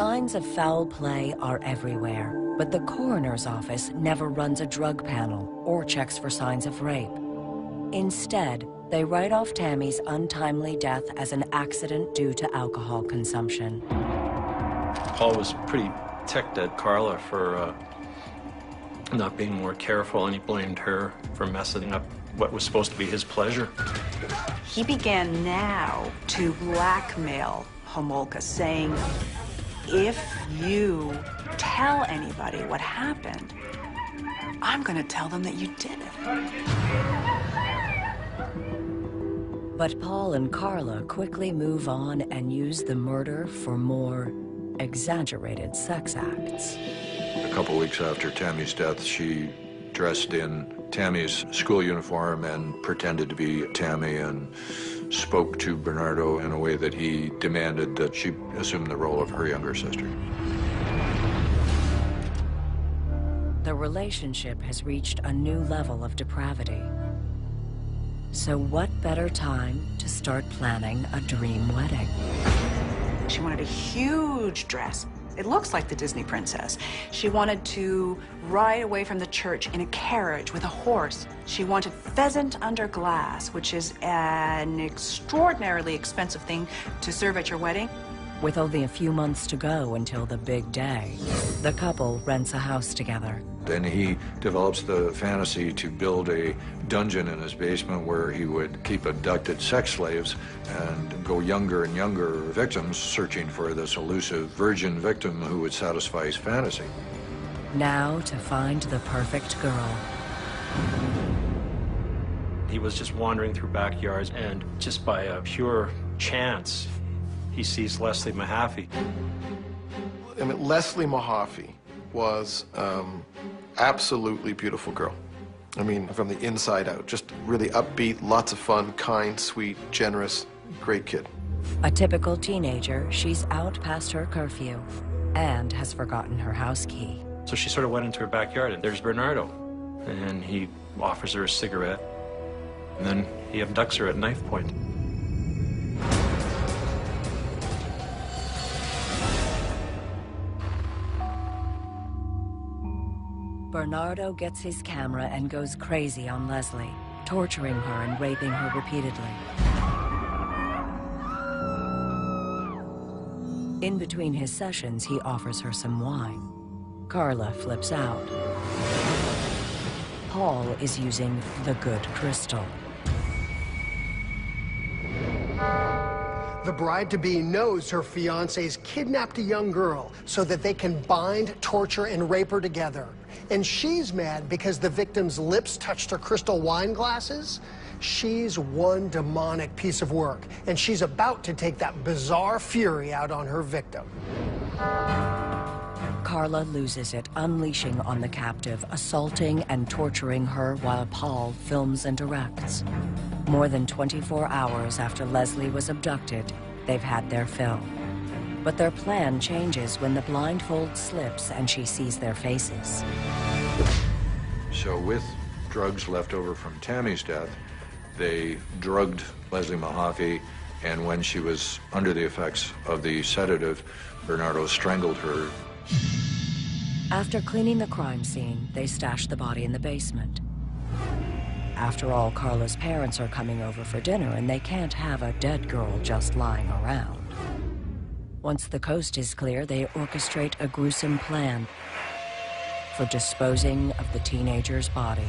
Signs of foul play are everywhere, but the coroner's office never runs a drug panel or checks for signs of rape. Instead, they write off Tammy's untimely death as an accident due to alcohol consumption. Paul was pretty ticked at Carla for not being more careful, and he blamed her for messing up what was supposed to be his pleasure. He began now to blackmail Homolka, saying, if you tell anybody what happened, I'm going to tell them that you did it. But Paul and Carla quickly move on and use the murder for more exaggerated sex acts. A couple weeks after Tammy's death, she dressed in Tammy's school uniform and pretended to be Tammy and spoke to Bernardo in a way that he demanded that she assume the role of her younger sister. The relationship has reached a new level of depravity. So what better time to start planning a dream wedding? She wanted a huge dress. It looks like the Disney princess. She wanted to ride away from the church in a carriage with a horse. She wanted pheasant under glass, which is an extraordinarily expensive thing to serve at your wedding. With only a few months to go until the big day, the couple rents a house together. Then he develops the fantasy to build a dungeon in his basement where he would keep abducted sex slaves and go younger and younger victims, searching for this elusive virgin victim who would satisfy his fantasy. Now to find the perfect girl. He was just wandering through backyards, and just by a pure chance, he sees Leslie Mahaffey. I mean, Leslie Mahaffey was absolutely beautiful girl. I mean, from the inside out, just really upbeat, lots of fun, kind, sweet, generous, great kid. A typical teenager, she's out past her curfew and has forgotten her house key. So she sort of went into her backyard, and there's Bernardo. And he offers her a cigarette, and then he abducts her at knife point. Bernardo gets his camera and goes crazy on Leslie, torturing her and raping her repeatedly. In between his sessions, he offers her some wine. Carla flips out. Paul is using the good crystal. The bride-to-be knows her fiancé's kidnapped a young girl so that they can bind, torture, and rape her together. And she's mad because the victim's lips touched her crystal wine glasses. She's one demonic piece of work, and she's about to take that bizarre fury out on her victim. Carla loses it, unleashing on the captive, assaulting and torturing her while Paul films and directs. More than 24 hours after Leslie was abducted, they've had their fill. But their plan changes when the blindfold slips and she sees their faces. So with drugs left over from Tammy's death, they drugged Leslie Mahaffey, and when she was under the effects of the sedative, Bernardo strangled her. After cleaning the crime scene, they stash the body in the basement. After all, Carla's parents are coming over for dinner, and they can't have a dead girl just lying around. Once the coast is clear, they orchestrate a gruesome plan for disposing of the teenager's body.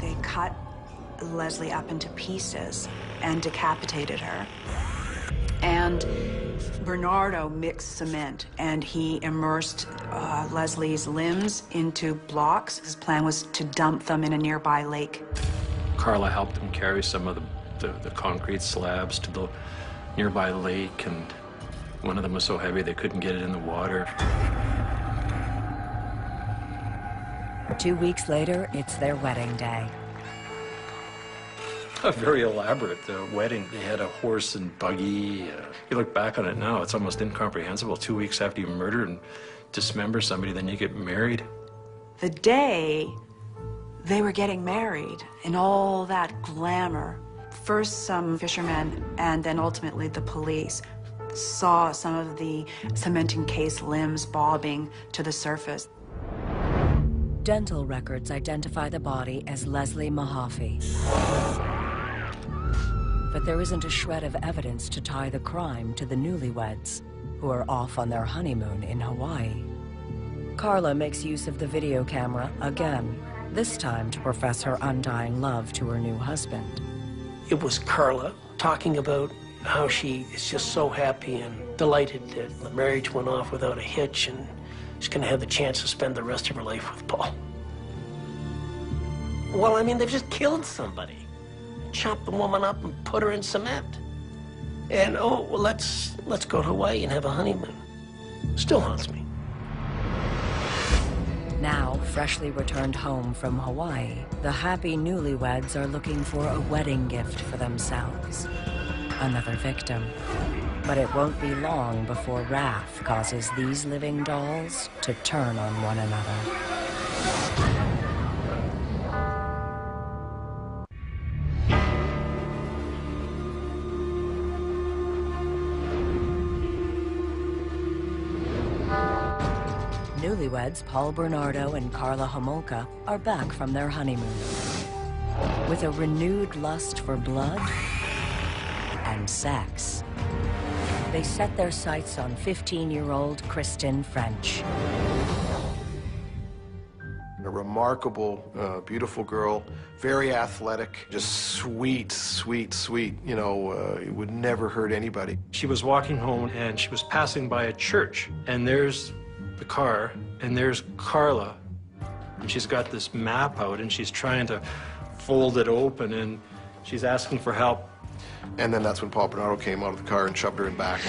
They cut Leslie up into pieces and decapitated her. And Bernardo mixed cement, and he immersed Leslie's limbs into blocks. His plan was to dump them in a nearby lake. Carla helped him carry some of the concrete slabs to the nearby lake, and one of them was so heavy they couldn't get it in the water. 2 weeks later, it's their wedding day. A very elaborate wedding. They had a horse and buggy. You look back on it now, it's almost incomprehensible. 2 weeks after you murder and dismember somebody, then you get married. The day they were getting married in all that glamour, first some fishermen and then ultimately the police saw some of the cement-encased limbs bobbing to the surface. Dental records identify the body as Leslie Mahaffey. But there isn't a shred of evidence to tie the crime to the newlyweds, who are off on their honeymoon in Hawaii. Carla makes use of the video camera again, this time to profess her undying love to her new husband. It was Carla talking about how she is just so happy and delighted that the marriage went off without a hitch and she's going to have the chance to spend the rest of her life with Paul. Well, I mean, they've just killed somebody. Chopped the woman up and put her in cement. And, oh, well, let's go to Hawaii and have a honeymoon. Still haunts me. Now, freshly returned home from Hawaii, the happy newlyweds are looking for a wedding gift for themselves. Another victim. But it won't be long before wrath causes these living dolls to turn on one another. Newlyweds Paul Bernardo and Carla Homolka are back from their honeymoon. With a renewed lust for blood and sex, they set their sights on 15-year-old Kristen French. A remarkable, beautiful girl, very athletic, just sweet, sweet, sweet. You know, it would never hurt anybody. She was walking home and she was passing by a church, and there's the car, and there's Carla, and she's got this map out and she's trying to fold it open and she's asking for help. And then that's when Paul Bernardo came out of the car and shoved her in back.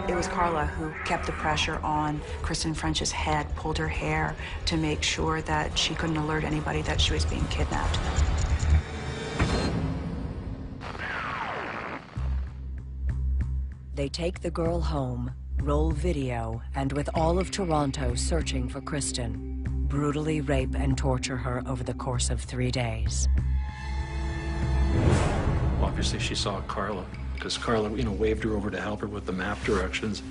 It was Carla who kept the pressure on Kristen French's head, pulled her hair to make sure that she couldn't alert anybody that she was being kidnapped. They take the girl home, roll video, and with all of Toronto searching for Kristen, brutally rape and torture her over the course of 3 days. Obviously, she saw Carla, because Carla, waved her over to help her with the map directions.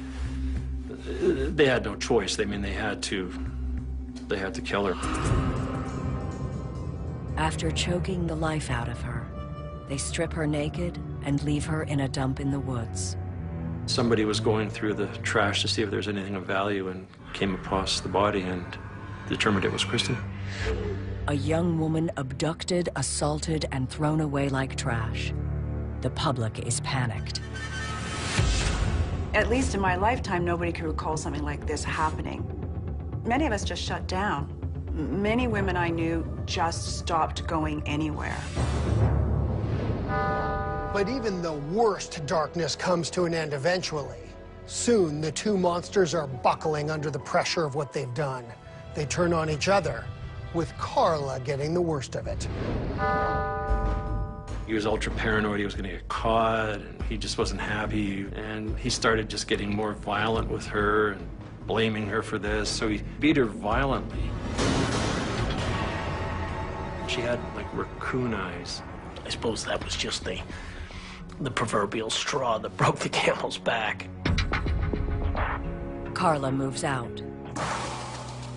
They had no choice. I mean, they had to kill her. After choking the life out of her, they strip her naked and leave her in a dump in the woods. Somebody was going through the trash to see if there's anything of value and came across the body and determined it was Kristen. A young woman abducted, assaulted, and thrown away like trash. The public is panicked. At least in my lifetime, nobody could recall something like this happening. Many of us just shut down. Many women I knew just stopped going anywhere. But even the worst darkness comes to an end eventually. Soon, the two monsters are buckling under the pressure of what they've done. They turn on each other, with Carla getting the worst of it. He was ultra paranoid he was going to get caught, and he just wasn't happy. And he started just getting more violent with her and blaming her for this, so he beat her violently. She had, like, raccoon eyes. I suppose that was just the proverbial straw that broke the camel's back. Carla moves out.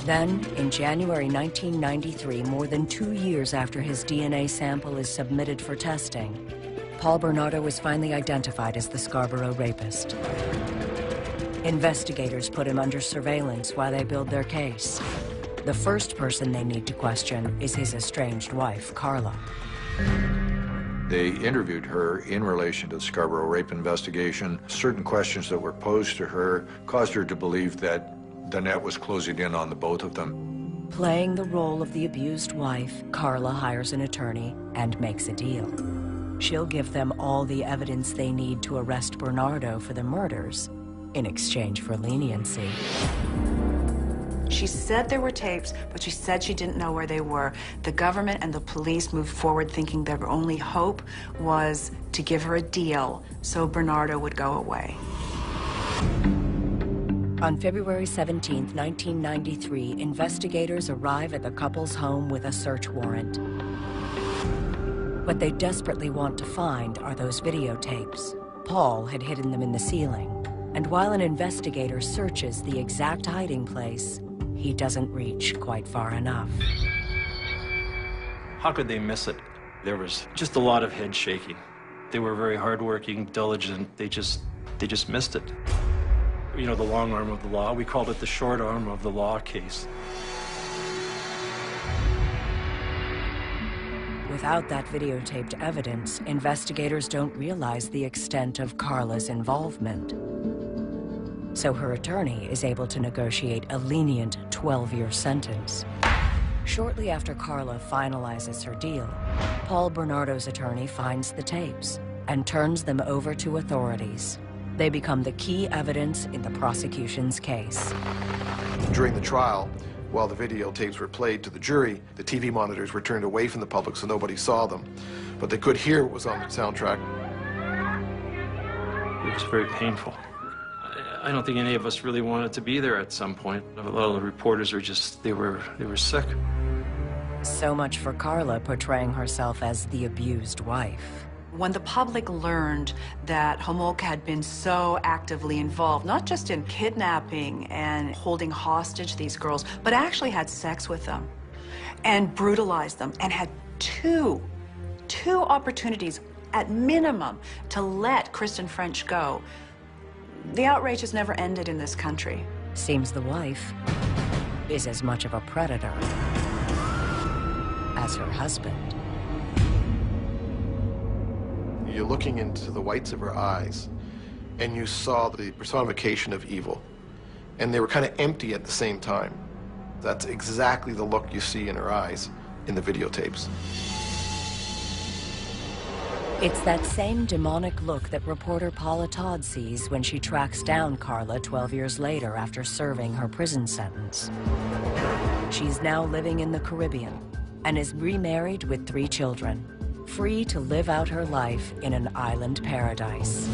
Then, in January 1993, more than 2 years after his DNA sample is submitted for testing, Paul Bernardo is finally identified as the Scarborough rapist. Investigators put him under surveillance while they build their case. The first person they need to question is his estranged wife, Carla. They interviewed her in relation to the Scarborough rape investigation. Certain questions that were posed to her caused her to believe that the net was closing in on the both of them. Playing the role of the abused wife, Carla hires an attorney and makes a deal. She'll give them all the evidence they need to arrest Bernardo for the murders in exchange for leniency. She said there were tapes, but she said she didn't know where they were. The government and the police moved forward thinking their only hope was to give her a deal so Bernardo would go away. On February 17, 1993, investigators arrive at the couple's home with a search warrant. What they desperately want to find are those videotapes. Paul had hidden them in the ceiling, and while an investigator searches the exact hiding place, he doesn't reach quite far enough. How could they miss it? There was just a lot of head shaking. They were very hardworking, diligent. They just missed it. You know, the long arm of the law. We called it the short arm of the law case. Without that videotaped evidence, investigators don't realize the extent of Carla's involvement. So her attorney is able to negotiate a lenient 12-year sentence. Shortly after Carla finalizes her deal, Paul Bernardo's attorney finds the tapes and turns them over to authorities. They become the key evidence in the prosecution's case. During the trial, while the videotapes were played to the jury, the TV monitors were turned away from the public so nobody saw them. But they could hear what was on the soundtrack. It was very painful. I don't think any of us really wanted to be there at some point. A lot of the reporters were just, they were sick. So much for Carla portraying herself as the abused wife. When the public learned that Homolka had been so actively involved, not just in kidnapping and holding hostage these girls, but actually had sex with them and brutalized them and had two opportunities at minimum to let Kristen French go, the outrage has never ended in this country. Seems the wife is as much of a predator as her husband. You're looking into the whites of her eyes, and you saw the personification of evil. And they were kind of empty at the same time. That's exactly the look you see in her eyes in the videotapes. It's that same demonic look that reporter Paula Todd sees when she tracks down Carla 12 years later after serving her prison sentence. She's now living in the Caribbean and is remarried with 3 children, free to live out her life in an island paradise.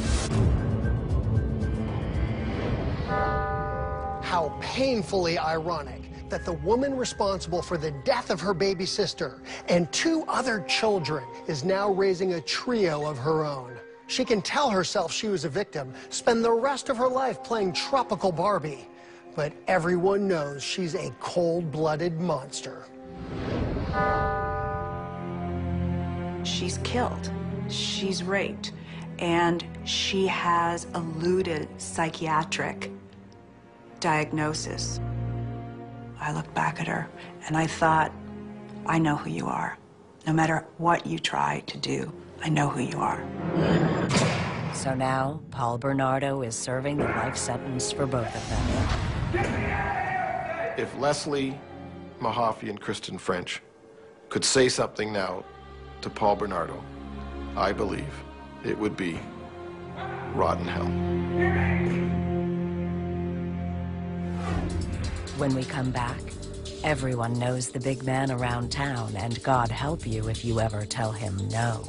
How painfully ironic that the woman responsible for the death of her baby sister and 2 other children is now raising a trio of her own. She can tell herself she was a victim, spend the rest of her life playing tropical Barbie, but everyone knows she's a cold-blooded monster. She's killed, she's raped, and she has eluded psychiatric diagnosis. I looked back at her and I thought, I know who you are. No matter what you try to do, I know who you are. So now, Paul Bernardo is serving the life sentence for both of them. If Leslie Mahaffey and Kristen French could say something now to Paul Bernardo, I believe it would be rotten hell. When we come back, everyone knows the big man around town, and God help you if you ever tell him no.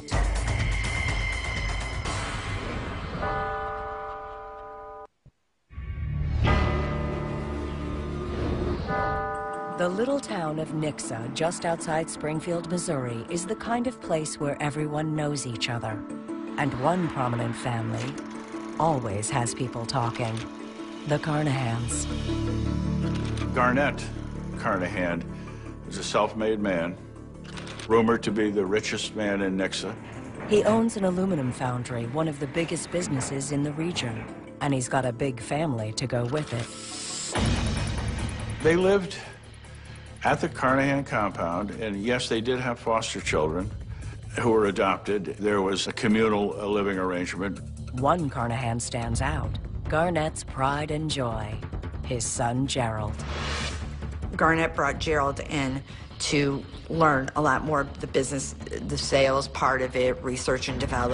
The little town of Nixa, just outside Springfield, Missouri, is the kind of place where everyone knows each other. And one prominent family always has people talking: the Carnahans. Garnett Carnahan is a self-made man, rumored to be the richest man in Nixa. He owns an aluminum foundry, one of the biggest businesses in the region, and he's got a big family to go with it. They lived at the Carnahan compound, and yes, they did have foster children who were adopted. There was a communal living arrangement. One Carnahan stands out: Garnett's pride and joy, his son Gerald. Garnett brought Gerald in to learn a lot more of the business, the sales part of it, research and development.